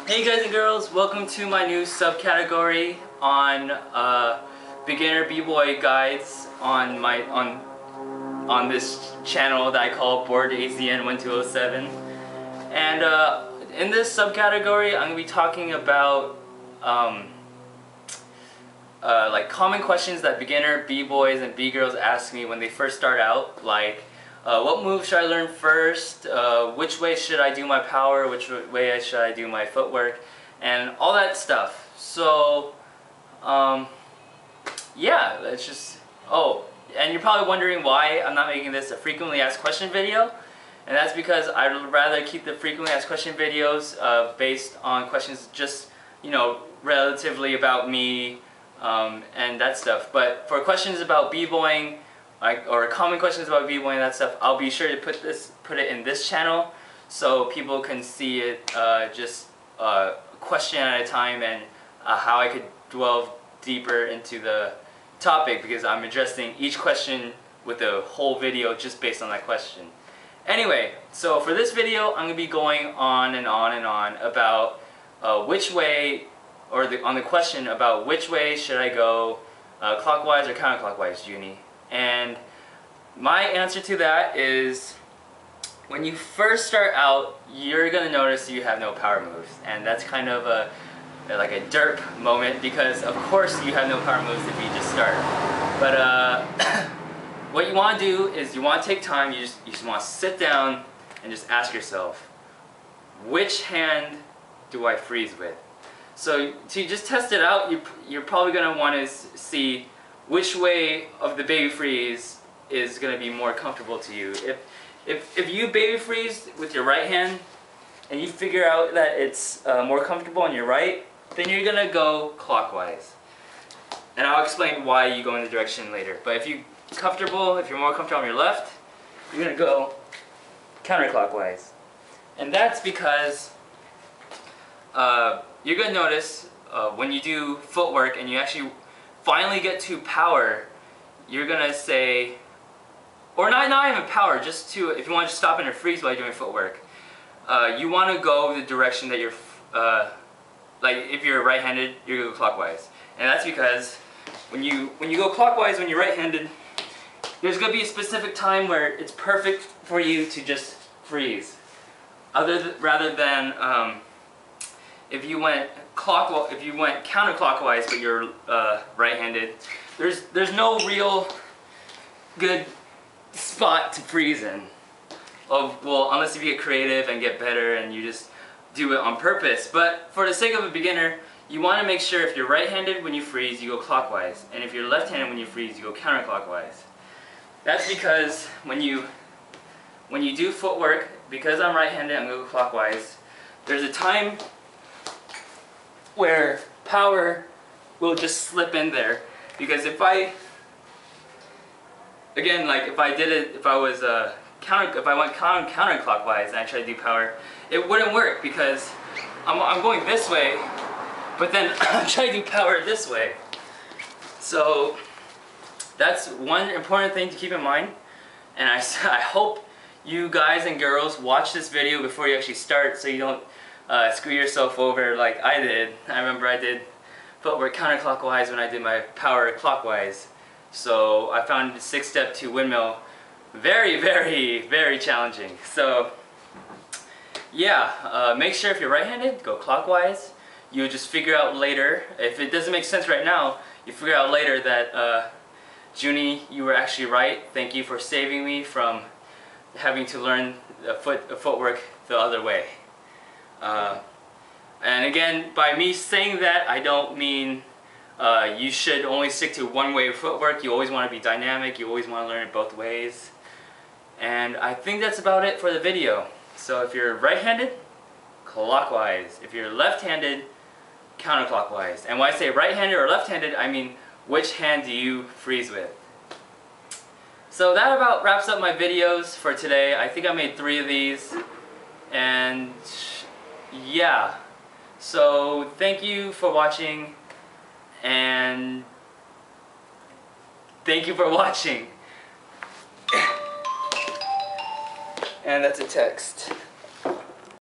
Hey guys and girls, welcome to my new subcategory on beginner b-boy guides on this channel that I call Bored AZN 1207. And in this subcategory, I'm gonna be talking about like common questions that beginner b-boys and b-girls ask me when they first start out, like what move should I learn first, which way should I do my power, which way should I do my footwork, and all that stuff. So yeah, it's just, and you're probably wondering why I'm not making this a frequently asked question video, and that's because I'd rather keep the frequently asked question videos based on questions just, you know, relatively about me and that stuff. But for questions about b-boying, or common questions about b-boying and that stuff, I'll be sure to put it in this channel so people can see it just question at a time, and how I could delve deeper into the topic, because I'm addressing each question with a whole video just based on that question. Anyway, so for this video I'm going to be going on and on and on about which way, or on the question about which way should I go, clockwise or counterclockwise, Junie. And my answer to that is, when you first start out, you're going to notice you have no power moves. And that's kind of like a derp moment, because of course you have no power moves if you just start. But what you want to do is you want to take time, you just want to sit down and just ask yourself, which hand do I freeze with? So to just test it out, you're probably going to want to see which way of the baby freeze is going to be more comfortable to you. If you baby freeze with your right hand and you figure out that it's more comfortable on your right, then you're going to go clockwise. And I'll explain why you go in the direction later. But if you're more comfortable on your left, you're going to go counterclockwise. And that's because you're going to notice when you do footwork and you actually finally get to power, you're going to say, or not even power, just to, if you want to stop in a freeze while you're doing footwork, you want to go the direction that you're, like if you're right-handed, you're going to go clockwise. And that's because when you go clockwise, when you're right-handed, there's going to be a specific time where it's perfect for you to just freeze. Rather than if you went counterclockwise but you're right-handed, there's no real good spot to freeze in. Well, unless if you get creative and get better and you just do it on purpose. But for the sake of a beginner, you want to make sure if you're right-handed when you freeze, you go clockwise, and if you're left-handed when you freeze, you go counterclockwise. That's because when you do footwork, because I'm right-handed, I'm going to go clockwise. There's a time where power will just slip in there, because if I went counterclockwise and I tried to do power, it wouldn't work, because I'm going this way, but then I'm trying to do power this way. So that's one important thing to keep in mind, and I hope you guys and girls watch this video before you actually start, so you don't screw yourself over like I did. I remember I did footwork counterclockwise when I did my power clockwise. So I found the 6-step to windmill very, very, very challenging. So yeah, make sure if you're right-handed, go clockwise. You just figure out later, if it doesn't make sense right now, you figure out later that Junie, you were actually right. Thank you for saving me from having to learn footwork the other way. And again, by me saying that, I don't mean you should only stick to one way of footwork. You always want to be dynamic, you always want to learn it both ways. And I think that's about it for the video. So if you're right-handed, clockwise. If you're left-handed, counterclockwise. And when I say right-handed or left-handed, I mean which hand do you freeze with. So that about wraps up my videos for today. I think I made 3 of these. And yeah, so thank you for watching, and thank you for watching. And that's a text.